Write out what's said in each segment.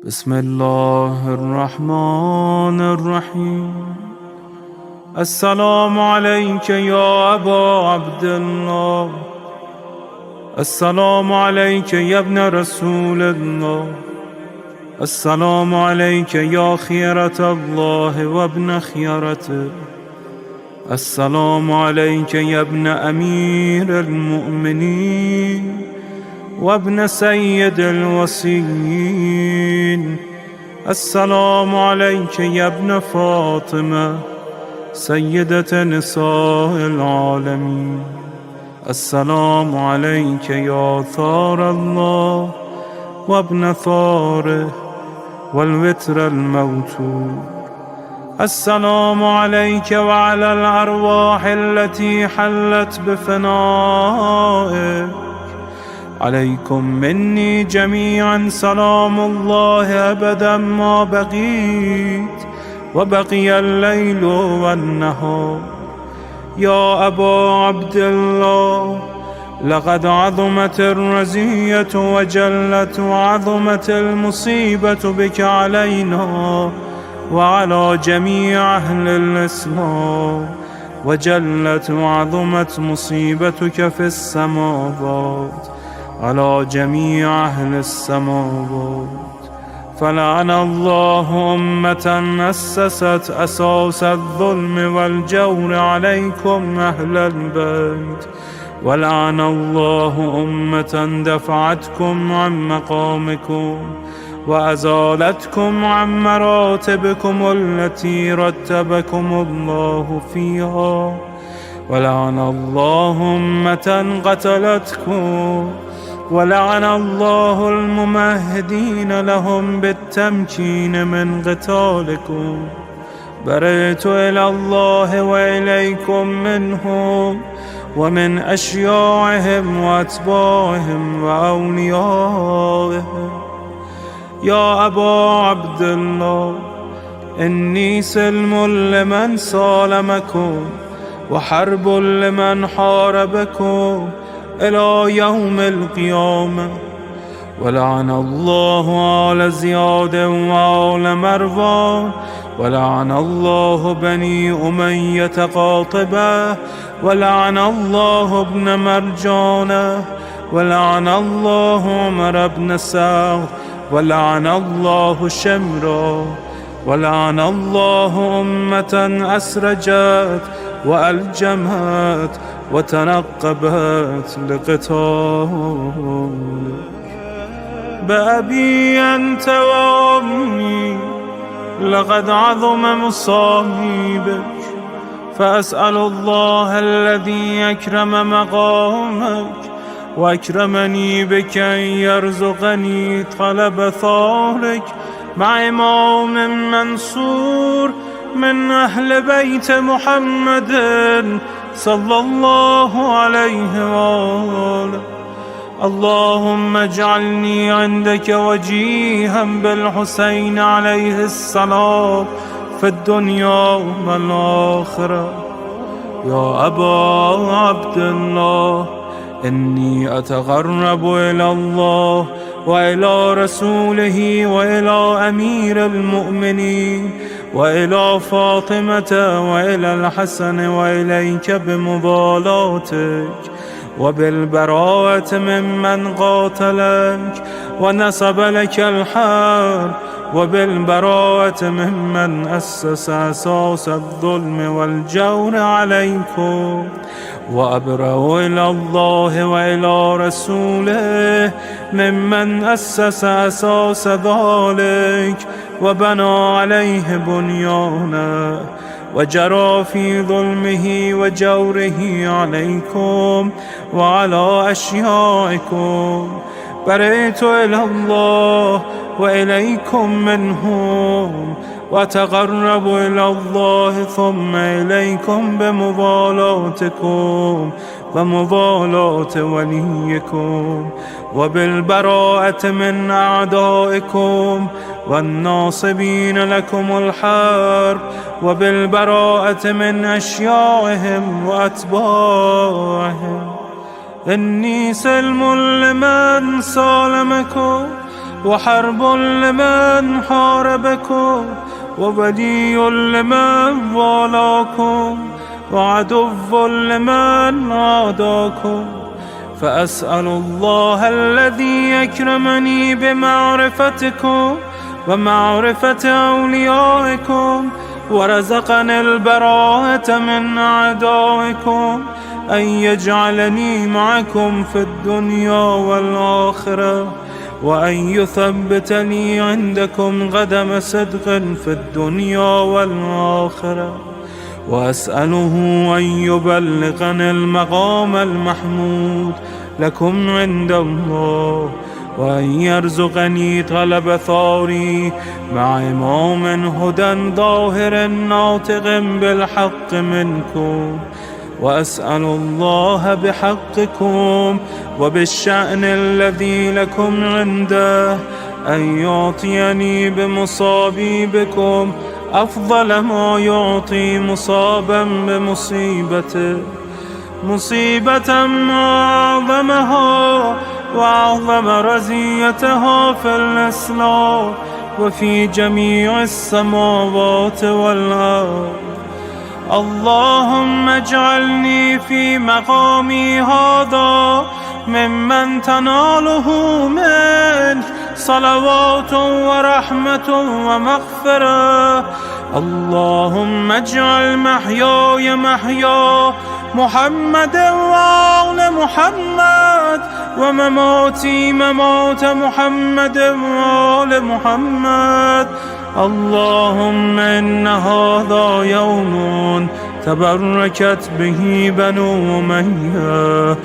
بسم الله الرحمن الرحيم. السلام عليك يا أبا عبد الله، السلام عليك يا ابن رسول الله، السلام عليك يا خيرة الله وابن خيرته، السلام عليك يا ابن أمير المؤمنين وابن سيد الوصيين، السلام عليك يا ابن فاطمة سيدة نساء العالمين، السلام عليك يا ثار الله وابن ثاره والوتر الموتور، السلام عليك وعلى الأرواح التي حلت بفنائك، عليكم مني جميعا سلام الله أبدا ما بقيت وبقي الليل والنهار. يا أبا عبد الله، لقد عظمت الرزية وجلت وعظمت المصيبة بك علينا وعلى جميع أهل الإسلام، وجلت وعظمت مصيبتك في السماوات على جميع أهل السماوات. فلعن الله أمة أسست أساس الظلم والجور عليكم أهل البيت، ولعن الله أمة دفعتكم عن مقامكم وأزالتكم عن مراتبكم التي رتبكم الله فيها، ولعن الله أمة قتلتكم، ولعن الله الممهدين لهم بالتمكين من قتالكم. برئت إلى الله وإليكم منهم ومن أشياعهم وأتباعهم وأوليائهم. يا أبا عبد الله، إني سلم لمن سالمكم وحرب لمن حاربكم إلى يوم القيامة. ولعن الله آل زياد وآل مروان، ولعن الله بني أمية قاطبة، ولعن الله ابن مرجانة، ولعن الله عمر بن سعد، ولعن الله شمرا، ولعن الله أمة أسرجت وألجمت وتنقبت لقتالك. بأبي أنت وأمي لقد عظم مصائبك، فأسأل الله الذي أكرم مقامك وأكرمني بك أن يرزقني طلب ثارك مع إمام منصور من أهل بيت محمد صلى الله عليه وآله. اللهم اجعلني عندك وجيها بالحسين عليه السلام في الدنيا والآخرة. يا أبا عبد الله، إني أتقرب إلى الله وإلى رسوله وإلى أمير المؤمنين وإلى فاطمة وإلى الحسن وإليك بمضالاتك وبالبراءة ممن قاتلك ونسب لك الحرب، وبالبراءة ممن أسس أساس الظلم والجور عليكم. وأبرأ إلى الله وإلى رسوله ممن أسس أساس ذلك وبنى عليه بنيانا وجرى في ظلمه وجوره عليكم وعلى أشيائكم. برئت إلى الله وإليكم منهم، وتقرب إلى الله ثم إليكم بمضالاتكم ومضالاة وليكم، وبالبراءة من أعدائكم والناصبين لكم الحرب، وبالبراءة من أشيائهم وأتباعهم. إني سلم لمن سالمكم، وحرب لمن حاربكم، وولي لمن والاكم، وعدو لمن عاداكم. فأسأل الله الذي يكرمني بمعرفتكم ومعرفة أوليائكم، ورزقني البراءة من أعدائكم، أن يجعلني معكم في الدنيا والآخرة، وأن يثبتني عندكم قدم صدق في الدنيا والآخرة. وأسأله أن يبلغني المقام المحمود لكم عند الله، وأن يرزقني طلب ثاري مع إمام هدى ظاهر ناطق بالحق منكم. وأسأل الله بحقكم وبالشأن الذي لكم عنده أن يعطيني بمصابي بكم أفضل ما يعطي مصابا بمصيبته، مصيبة ما أعظمها وأعظم رزيتها في الإسلام وفي جميع السماوات والأرض. اللهم اجعلني في مقامي هذا ممن تناله منك صلوات ورحمة ومغفرة. اللهم اجعل محياي محيا محمد وآل محمد، ومماتي ممات محمد وآل محمد. اللهم إن هذا يوم تبركت به بنو أمية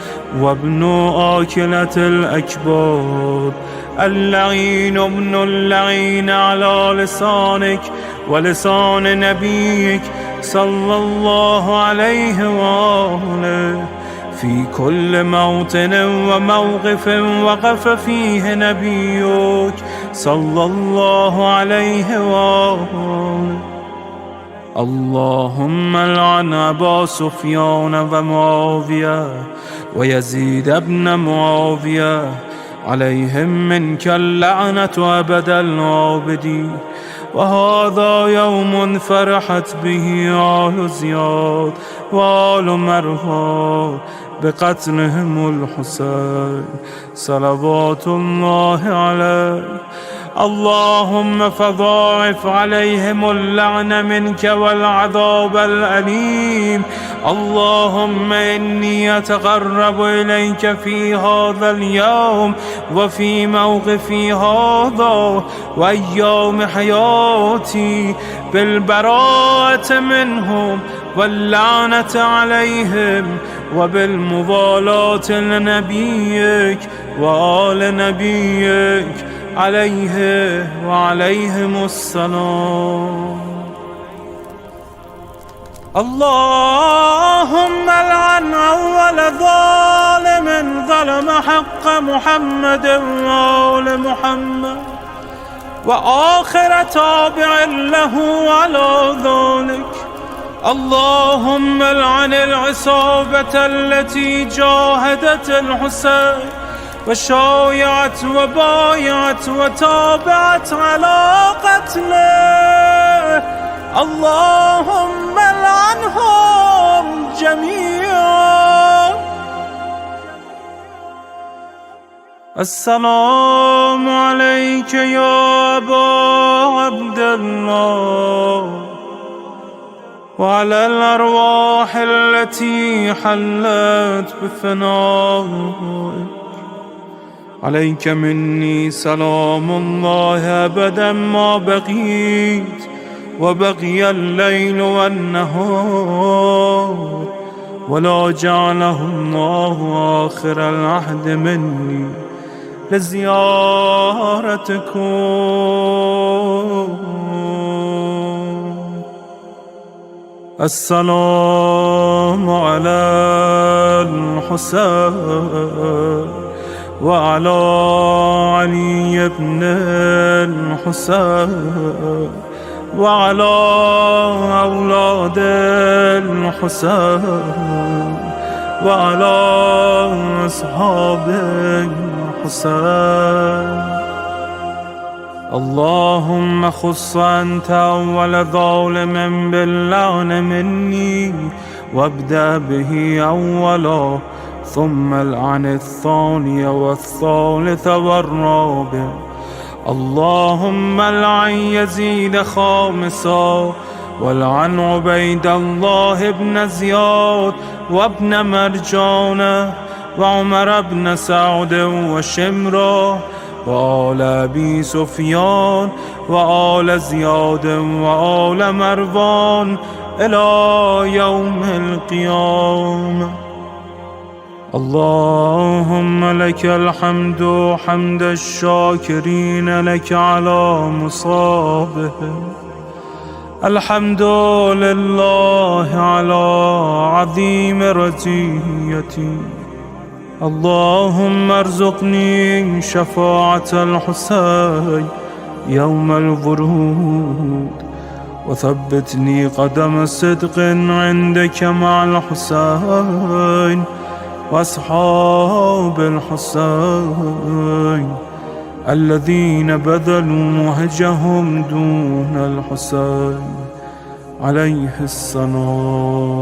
وابن آكلة الأكباد، اللعين ابن اللعين على لسانك ولسان نبيك صلى الله عليه وآله، في كل موطن وموقف وقف فيه نبيك صلى الله عليه وآله. اللهم لعن أبا سفيان ومعاوية ويزيد بن معاوية، عليهم منك اللعنة أبد الآبدين. وهذا يوم فرحت به آل زياد وآل مروان بقتلهم الحسين صلوات الله عليه. اللهم فضاعف عليهم اللعن منك والعذاب الأليم. اللهم إني أتقرب إليك في هذا اليوم وفي موقفي هذا وأيام حياتي بالبراءة منهم واللعنة عليهم، وبالموالاة لنبيك وآل نبيك عليه وعليهم السلام. اللهم لعن أول ظالم ظلم حق محمد وآل محمد، وآخر تابع له على ذلك. اللهم لعن العصابة التي جاهدت الحسين وشايعت وبايعت وتابعت على قتله. اللهم لعنهم جميعا. السلام عليك يا أبا عبد الله، وعلى الأرواح التي حلت بفنائك. عليك مني سلام الله أبدا ما بقيت وبقي الليل والنهار، ولا جعله الله آخر العهد مني لزيارتكم. السلام على الحسين وعلى علي بن الحسين وعلى أولاد الحسين وعلى أصحاب الحسين. اللهم خص أنت أول ظالم باللعن مني، وابدأ به أولا، ثم العن الثاني والثالث والرابع. اللهم العن يزيد خامسا، والعن عبيد الله بن زياد وابن مرجانة وعمر بن سعد وشمرة وآل أبي سفيان وآل زياد وآل مروان إلى يوم القيامة. اللهم لك الحمد حمد الشاكرين لك على مصابهم. الحمد لله على عظيم رزيتي. اللهم ارزقني شفاعة الحسين يوم الورود، وثبتني قدم صدق عندك مع الحسين وأصحاب الحسين الذين بذلوا وهجهم دون الحسين عليه السلام.